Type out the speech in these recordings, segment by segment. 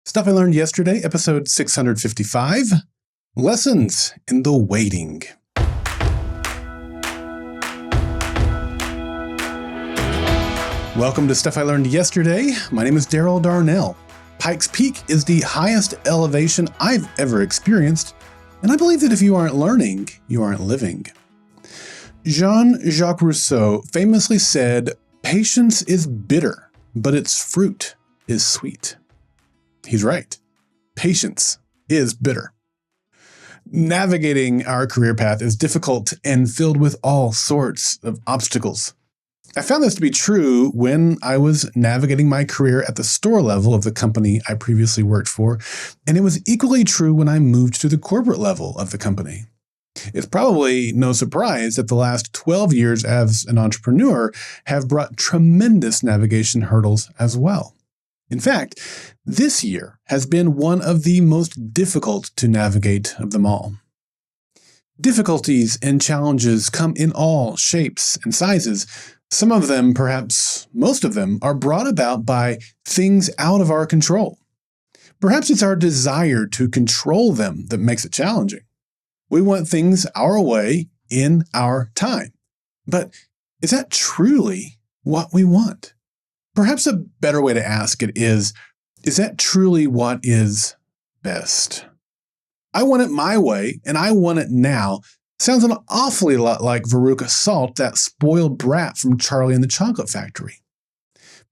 Stuff I Learned Yesterday, episode 655, Lessons in the Waiting. Welcome to Stuff I Learned Yesterday. My name is Daryl Darnell. Pikes Peak is the highest elevation I've ever experienced, and I believe that if you aren't learning, you aren't living. Jean-Jacques Rousseau famously said, "Patience is bitter, but its fruit is sweet." He's right. Patience is bitter. Navigating our career path is difficult and filled with all sorts of obstacles. I found this to be true when I was navigating my career at the store level of the company I previously worked for, and it was equally true when I moved to the corporate level of the company. It's probably no surprise that the last 12 years as an entrepreneur have brought tremendous navigation hurdles as well. In fact, this year has been one of the most difficult to navigate of them all. Difficulties and challenges come in all shapes and sizes. Some of them, perhaps most of them, are brought about by things out of our control. Perhaps it's our desire to control them that makes it challenging. We want things our way in our time. But is that truly what we want? Perhaps a better way to ask it is that truly what is best? I want it my way, and I want it now. Sounds an awfully lot like Veruca Salt, that spoiled brat from Charlie and the Chocolate Factory.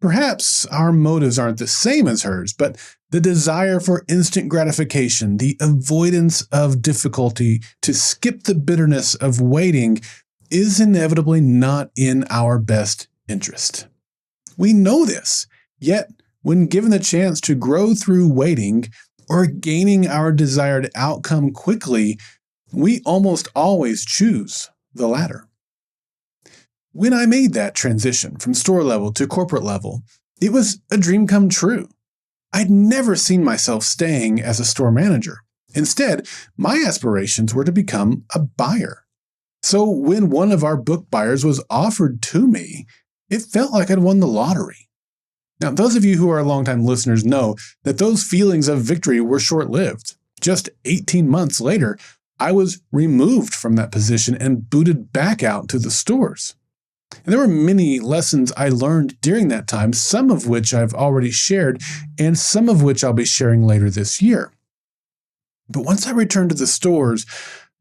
Perhaps our motives aren't the same as hers, but the desire for instant gratification, the avoidance of difficulty, to skip the bitterness of waiting, is inevitably not in our best interest. We know this, yet when given the chance to grow through waiting or gaining our desired outcome quickly, we almost always choose the latter. When I made that transition from store level to corporate level, it was a dream come true. I'd never seen myself staying as a store manager. Instead, my aspirations were to become a buyer. So when one of our book buyers was offered to me, it felt like I'd won the lottery. Now, those of you who are longtime listeners know that those feelings of victory were short-lived. Just 18 months later, I was removed from that position and booted back out to the stores. And there were many lessons I learned during that time, some of which I've already shared, and some of which I'll be sharing later this year. But once I returned to the stores,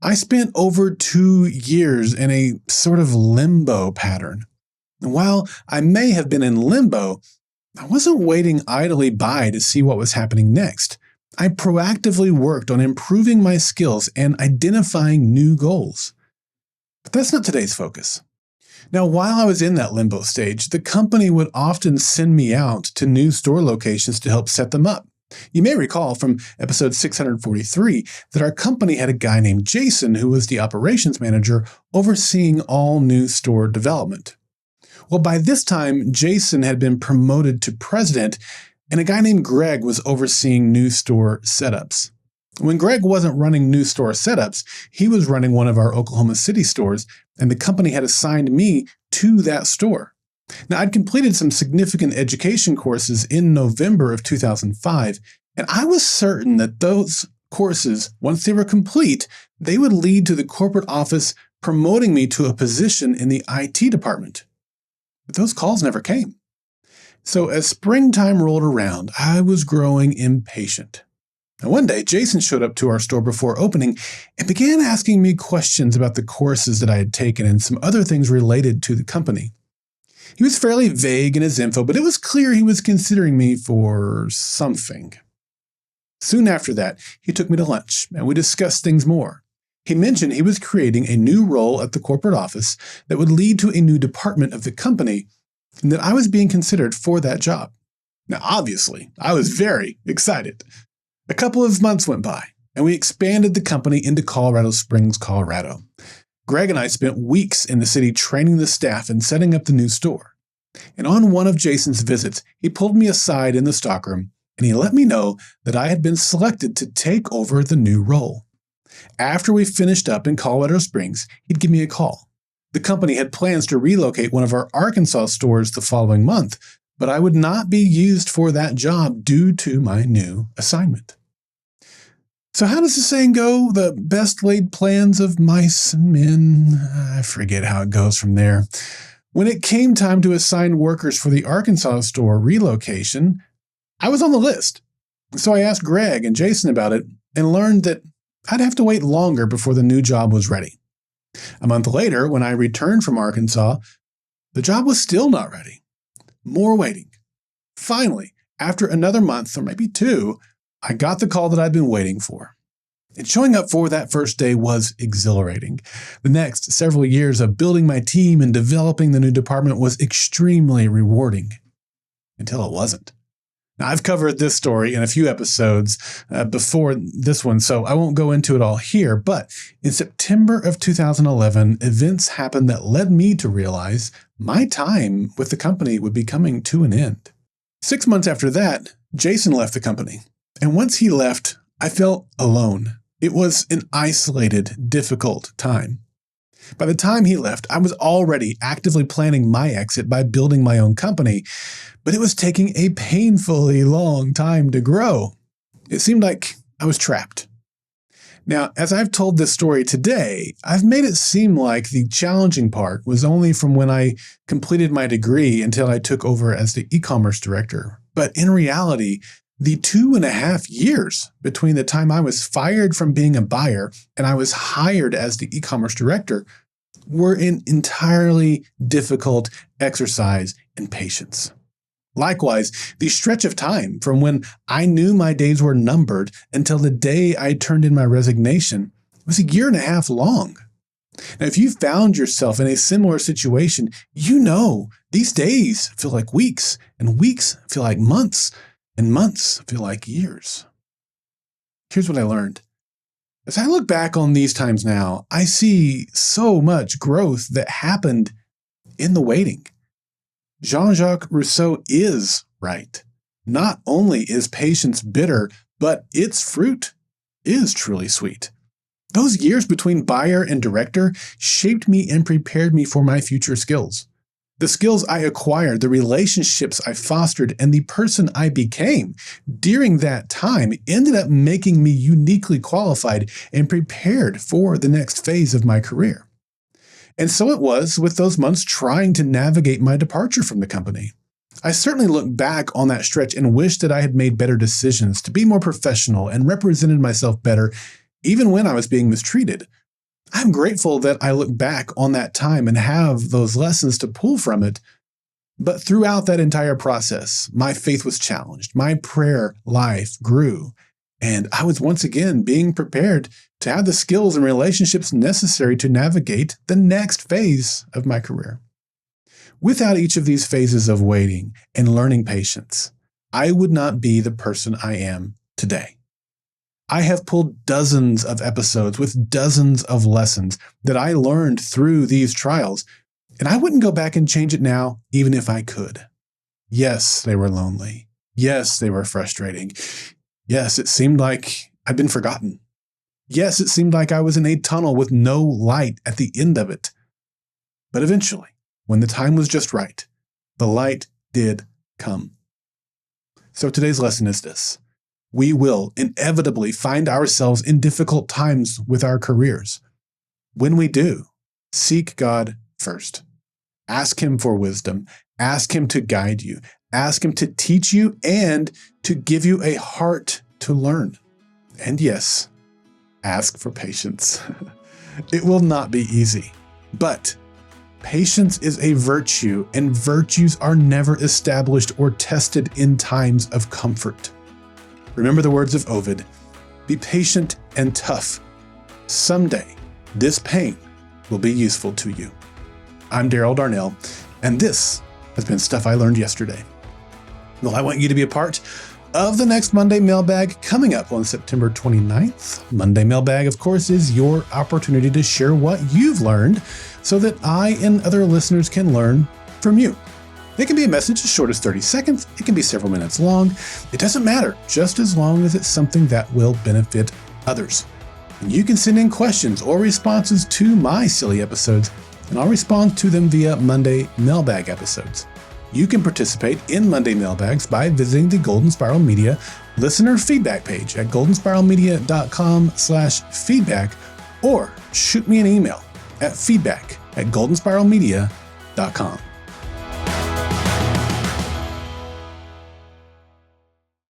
I spent over 2 years in a sort of limbo pattern. And while I may have been in limbo, I wasn't waiting idly by to see what was happening next. I proactively worked on improving my skills and identifying new goals. But that's not today's focus. Now, while I was in that limbo stage, the company would often send me out to new store locations to help set them up. You may recall from episode 643 that our company had a guy named Jason who was the operations manager overseeing all new store development. Well, by this time, Jason had been promoted to president, and a guy named Greg was overseeing new store setups. When Greg wasn't running new store setups, he was running one of our Oklahoma City stores, and the company had assigned me to that store. Now, I'd completed some significant education courses in November of 2005, and I was certain that those courses, once they were complete, they would lead to the corporate office promoting me to a position in the IT department. But those calls never came. So as springtime rolled around, I was growing impatient. Now, one day, Jason showed up to our store before opening and began asking me questions about the courses that I had taken and some other things related to the company. He was fairly vague in his info, but it was clear he was considering me for something. Soon after that, he took me to lunch, and we discussed things more. He mentioned he was creating a new role at the corporate office that would lead to a new department of the company, and that I was being considered for that job. Now, obviously, I was very excited. A couple of months went by, and we expanded the company into Colorado Springs, Colorado. Greg and I spent weeks in the city training the staff and setting up the new store. And on one of Jason's visits, he pulled me aside in the stockroom, and he let me know that I had been selected to take over the new role. After we finished up in Colorado Springs, he'd give me a call. The company had plans to relocate one of our Arkansas stores the following month, but I would not be used for that job due to my new assignment. So how does the saying go? The best laid plans of mice and men. I forget how it goes from there. When it came time to assign workers for the Arkansas store relocation, I was on the list. So I asked Greg and Jason about it and learned that I'd have to wait longer before the new job was ready. A month later, when I returned from Arkansas, the job was still not ready. More waiting. Finally, after another month or maybe 2, I got the call that I'd been waiting for. And showing up for that first day was exhilarating. The next several years of building my team and developing the new department was extremely rewarding. Until it wasn't. Now, I've covered this story in a few episodes before this one, so I won't go into it all here. But in September of 2011, events happened that led me to realize my time with the company would be coming to an end. 6 months after that, Jason left the company. And once he left, I felt alone. It was an isolated, difficult time. By the time he left, I was already actively planning my exit by building my own company, but it was taking a painfully long time to grow. It seemed like I was trapped. Now, as I've told this story today, I've made it seem like the challenging part was only from when I completed my degree until I took over as the e-commerce director. But in reality, the 2.5 years between the time I was fired from being a buyer and I was hired as the e-commerce director were an entirely difficult exercise in patience. Likewise, the stretch of time from when I knew my days were numbered until the day I turned in my resignation was 1.5 years long. Now, if you found yourself in a similar situation, you know these days feel like weeks, and weeks feel like months, and months feel like years. Here's what I learned. As I look back on these times now, I see so much growth that happened in the waiting. Jean-Jacques Rousseau is right. Not only is patience bitter, but its fruit is truly sweet. Those years between buyer and director shaped me and prepared me for my future skills. The skills I acquired, the relationships I fostered, and the person I became during that time ended up making me uniquely qualified and prepared for the next phase of my career. And so it was with those months trying to navigate my departure from the company. I certainly look back on that stretch and wish that I had made better decisions to be more professional and represented myself better, even when I was being mistreated. I'm grateful that I look back on that time and have those lessons to pull from it. But throughout that entire process, my faith was challenged. My prayer life grew. And I was once again being prepared to have the skills and relationships necessary to navigate the next phase of my career. Without each of these phases of waiting and learning patience, I would not be the person I am today. I have pulled dozens of episodes with dozens of lessons that I learned through these trials, and I wouldn't go back and change it now, even if I could. Yes, they were lonely. Yes, they were frustrating. Yes, it seemed like I'd been forgotten. Yes, it seemed like I was in a tunnel with no light at the end of it. But eventually, when the time was just right, the light did come. So today's lesson is this. We will inevitably find ourselves in difficult times with our careers. When we do, seek God first. Ask Him for wisdom. Ask Him to guide you. Ask Him to teach you and to give you a heart to learn. And yes, ask for patience. It will not be easy, but patience is a virtue, and virtues are never established or tested in times of comfort. Remember the words of Ovid, be patient and tough. Someday, this pain will be useful to you. I'm Daryl Darnell, and this has been Stuff I Learned Yesterday. Well, I want you to be a part of the next Monday Mailbag coming up on September 29th. Monday Mailbag, of course, is your opportunity to share what you've learned so that I and other listeners can learn from you. It can be a message as short as 30 seconds. It can be several minutes long. It doesn't matter, just as long as it's something that will benefit others. And you can send in questions or responses to my SILY episodes, and I'll respond to them via Monday Mailbag episodes. You can participate in Monday Mailbags by visiting the Golden Spiral Media listener feedback page at goldenspiralmedia.com/feedback, or shoot me an email at feedback@goldenspiralmedia.com.